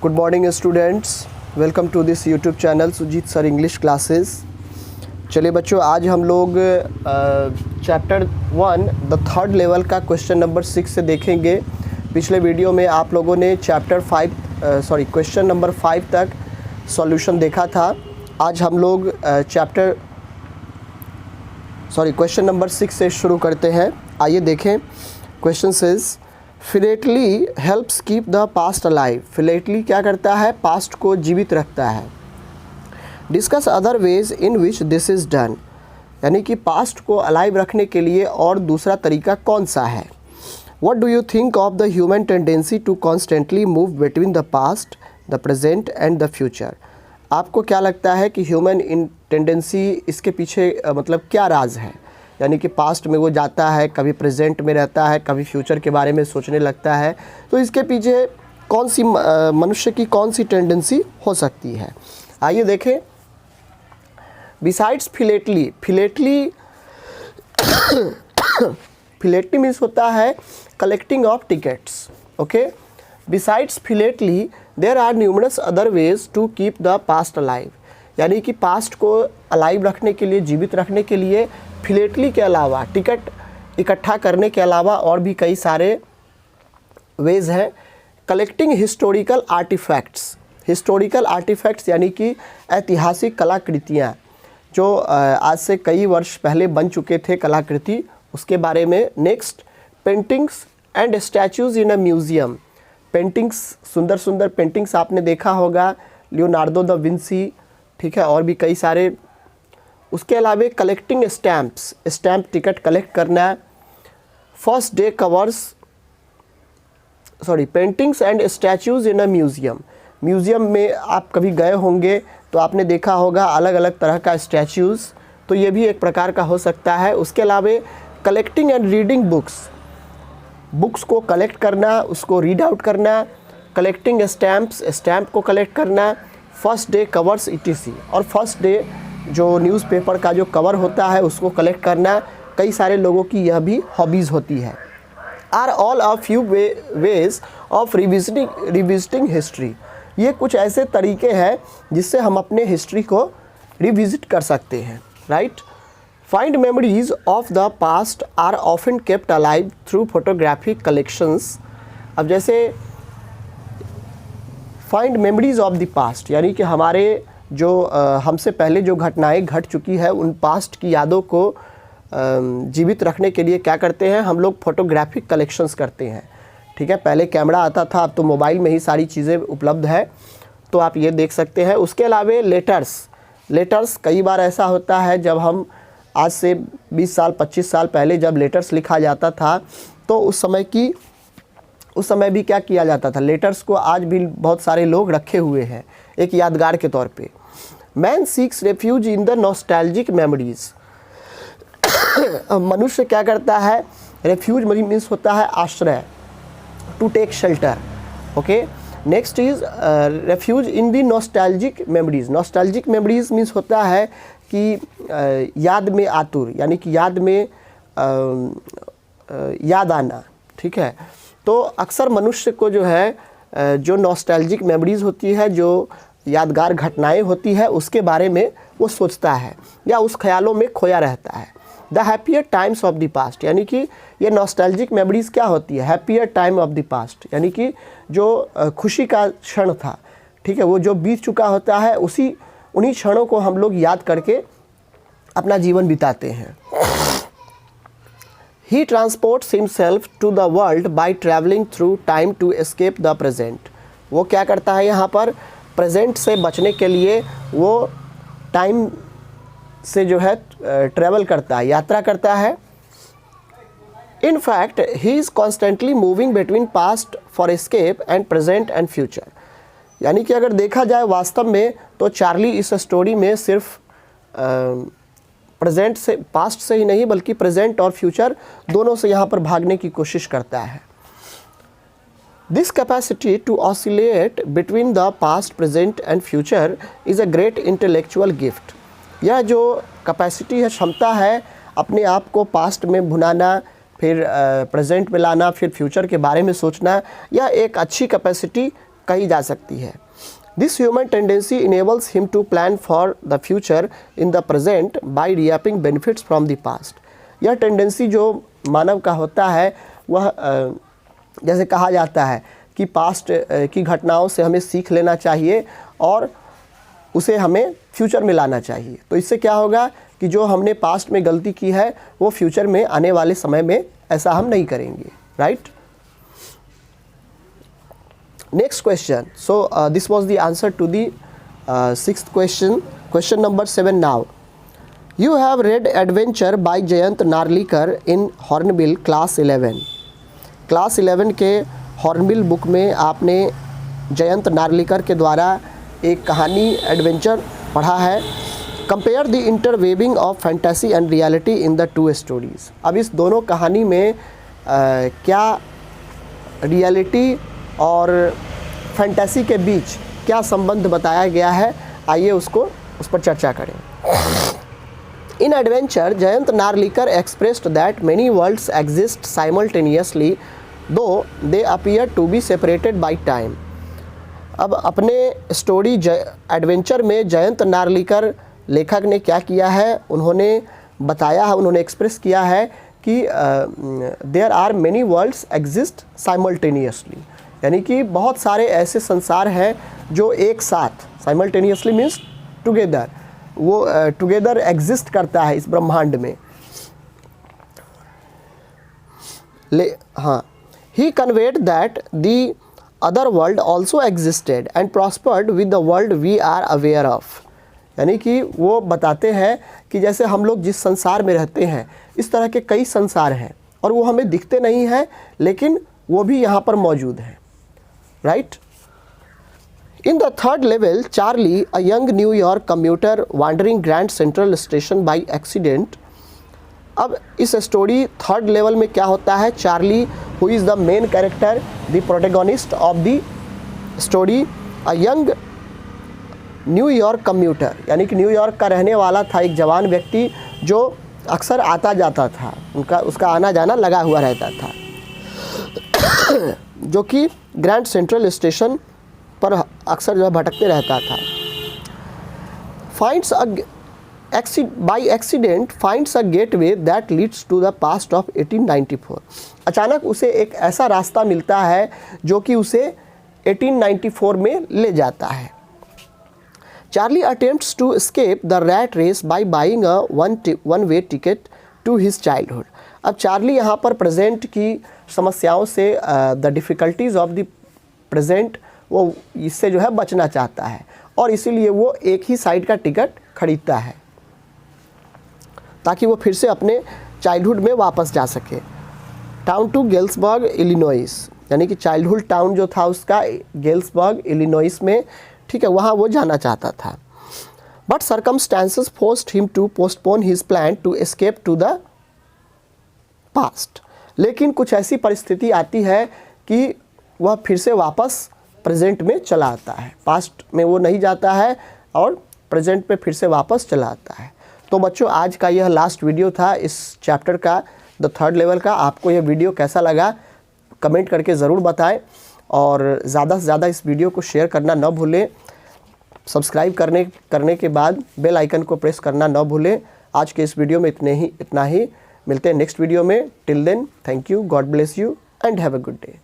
Good morning students, welcome to this YouTube channel Sujeet sir English classes. चलिए बच्चों, आज हम लोग चैप्टर 1 द थर्ड लेवल का क्वेश्चन नंबर 6 से देखेंगे। पिछले वीडियो में आप लोगों ने क्वेश्चन नंबर 5 तक सॉल्यूशन देखा था। आज हम लोग क्वेश्चन नंबर 6 से शुरू करते हैं। आइए देखें। Question says philately helps keep the past alive. Philately क्या करता है? पास्ट को जीवित रखता है। Discuss other ways in which this is done, यानी कि पास्ट को अलाइव रखने के लिए और दूसरा तरीका कौन सा है। What do you think of the human tendency to constantly move between the past, the present and the future. आपको क्या लगता है कि ह्यूमन इन टेंडेंसी, इसके पीछे मतलब क्या राज है? यानी कि पास्ट में वो जाता है, कभी प्रेजेंट में रहता है, कभी फ्यूचर के बारे में सोचने लगता है। तो इसके पीछे कौन सी मनुष्य की कौन सी टेंडेंसी हो सकती है? आइए देखें। बिसाइड्स फिलेटली, फिलेटली मीन्स होता है collecting of tickets. Okay, besides philately there are numerous other ways to keep the past alive, यानी कि पास्ट को अलाइव रखने के लिए, जीवित रखने के लिए फिलेटली के अलावा, टिकट इकट्ठा करने के अलावा और भी कई सारे वेज हैं। Collecting historical artefacts, historical artefacts यानी कि ऐतिहासिक कलाकृतियाँ जो आज से कई वर्ष पहले बन चुके थे कलाकृति, उसके बारे में। Next, paintings and statues in a museum. Paintings, सुंदर सुंदर पेंटिंग्स आपने देखा होगा, लियोनार्डो दा विंसी, ठीक है, और भी कई सारे। उसके अलावा collecting stamps, stamp ticket collect करना। First day covers, paintings and statues in a museum. Museum में आप कभी गए होंगे तो आपने देखा होगा अलग अलग तरह का स्टैचूज़, तो ये भी एक प्रकार का हो सकता है। उसके अलावा collecting and reading books, books को कलेक्ट करना, उसको रीड आउट करना। कलेक्टिंग स्टैम्प्स, स्टैम्प को कलेक्ट करना। फर्स्ट डे कवर्स ETC, और फर्स्ट डे जो न्यूज़पेपर का जो कवर होता है उसको कलेक्ट करना, कई सारे लोगों की यह भी हॉबीज़ होती है। Are all a few ways of revisiting history. ये कुछ ऐसे तरीके हैं जिससे हम अपने हिस्ट्री को रिविजिट कर सकते हैं, right. Find memories of the past are often kept alive through photographic collections. अब जैसे find memories of the past, यानी कि हमारे जो हमसे पहले जो घटनाएं घट चुकी है, उन पास्ट की यादों को जीवित रखने के लिए क्या करते हैं हम लोग? फोटोग्राफिक कलेक्शंस करते हैं, ठीक है। पहले कैमरा आता था, अब तो मोबाइल में ही सारी चीज़ें उपलब्ध है, तो आप ये देख सकते हैं। उसके अलावा लेटर्स, कई बार ऐसा होता है जब हम आज से 20 साल 25 साल पहले जब लेटर्स लिखा जाता था, तो उस समय भी क्या किया जाता था? लेटर्स को आज भी बहुत सारे लोग रखे हुए हैं एक यादगार के तौर पे। Man seeks refuge in the nostalgic memories. मनुष्य क्या करता है? रेफ्यूज मीन्स होता है आश्रय, to take shelter. Okay, next is refuge in the nostalgic memories. Nostalgic memories means होता है कि याद में आतुर, यानी कि याद में याद आना, ठीक है। तो अक्सर मनुष्य को जो है जो नॉस्टैल्जिक मेमोरीज होती है, जो यादगार घटनाएं होती है, उसके बारे में वो सोचता है या उस ख्यालों में खोया रहता है। The happier times of the past, यानी कि ये नॉस्टैल्जिक मेमोरीज क्या होती है? Happier time of the past, यानी कि जो खुशी का क्षण था, ठीक है, वो जो बीत चुका होता है, उन्हीं क्षणों को हम लोग याद करके अपना जीवन बिताते हैं। He transports himself to the world by traveling through time to escape the present. वो क्या करता है यहाँ पर? प्रेजेंट से बचने के लिए वो टाइम से जो है ट्रैवल करता है, यात्रा करता है। In fact, he is constantly moving between past for escape and present and future. यानी कि अगर देखा जाए वास्तव में, तो चार्ली इस स्टोरी में सिर्फ प्रेजेंट से, पास्ट से ही नहीं बल्कि प्रेजेंट और फ्यूचर दोनों से यहाँ पर भागने की कोशिश करता है। This capacity to oscillate between the past, present and future is a great intellectual gift. यह जो कैपेसिटी है, क्षमता है अपने आप को पास्ट में भुनाना, फिर प्रेजेंट में लाना, फिर फ्यूचर के बारे में सोचना, यह एक अच्छी कैपेसिटी कही जा सकती है। This human tendency enables him to plan for the future in the present by reaping benefits from the past. यह टेंडेंसी जो मानव का होता है वह जैसे कहा जाता है कि पास्ट की घटनाओं से हमें सीख लेना चाहिए और उसे हमें फ्यूचर में लाना चाहिए। तो इससे क्या होगा कि जो हमने पास्ट में गलती की है वो फ्यूचर में आने वाले समय में ऐसा हम नहीं करेंगे, right. Next question, so this was the answer to the sixth question. Question number 7 now. You have read adventure by Jayant Narlikar in Hornbill class 11। Class 11 के हॉर्नबिल बुक में आपने जयंत नार्लिकर के द्वारा एक कहानी एडवेंचर पढ़ा है। Compare the interweaving of fantasy and reality in the two stories. अब इस दोनों कहानी में क्या रियलिटी और फैंटेसी के बीच क्या संबंध बताया गया है, आइए उस पर चर्चा करें। In adventure Jayant Narlikar expressed that many worlds exist simultaneously though they appear to be separated by time. अब अपने स्टोरी एडवेंचर में जयंत नार्लिकर लेखक ने क्या किया है, उन्होंने बताया है, उन्होंने एक्सप्रेस किया है कि there are many worlds exist simultaneously, यानी कि बहुत सारे ऐसे संसार हैं जो एक साथ, साइमल्टेनियसली मीन्स टुगेदर, वो टुगेदर एग्जिस्ट करता है इस ब्रह्मांड में। हाँ, he conveyed that the other world also existed and prospered with the world we are aware of. यानी कि वो बताते हैं कि जैसे हम लोग जिस संसार में रहते हैं इस तरह के कई संसार हैं और वो हमें दिखते नहीं हैं लेकिन वो भी यहाँ पर मौजूद हैं, right. In the third level Charlie, a young New York commuter wandering Grand Central Station by accident. अब इस स्टोरी थर्ड लेवल में क्या होता है, Charlie who is the main character, the protagonist of the story, a young New York commuter, यानी कि New York का रहने वाला था एक जवान व्यक्ति जो अक्सर आता जाता था, उसका आना जाना लगा हुआ रहता था, जो कि ग्रैंड सेंट्रल स्टेशन पर अक्सर जो है भटकते रहता था। Finds by accident finds a gateway that leads to the past of 1894। अचानक उसे एक ऐसा रास्ता मिलता है जो कि उसे 1894 में ले जाता है। Charlie attempts to escape the rat race by buying a one way ticket to his childhood. अब चार्ली यहाँ पर प्रेजेंट की समस्याओं से, the difficulties of the present, वो इससे जो है बचना चाहता है और इसीलिए वो एक ही साइड का टिकट खरीदता है ताकि वो फिर से अपने चाइल्डहुड में वापस जा सके। टाउन टू गेल्सबर्ग इलिनॉइस, यानी कि चाइल्डहुड टाउन जो था उसका गेल्सबर्ग इलिनॉइस में, ठीक है, वहाँ वो जाना चाहता था। But circumstances forced him to postpone his plan to escape to the past. लेकिन कुछ ऐसी परिस्थिति आती है कि वह फिर से वापस प्रेजेंट में चला आता है, पास्ट में वो नहीं जाता है और प्रेजेंट में फिर से वापस चला आता है। तो बच्चों, आज का यह लास्ट वीडियो था इस चैप्टर का, द थर्ड लेवल का। आपको यह वीडियो कैसा लगा कमेंट करके ज़रूर बताएं और ज़्यादा से ज़्यादा इस वीडियो को शेयर करना न भूलें। सब्सक्राइब करने के बाद बेल आइकन को प्रेस करना न भूलें। आज के इस वीडियो में इतना ही। मिलते हैं नेक्स्ट वीडियो में। Till then, thank you, God bless you and have a good day.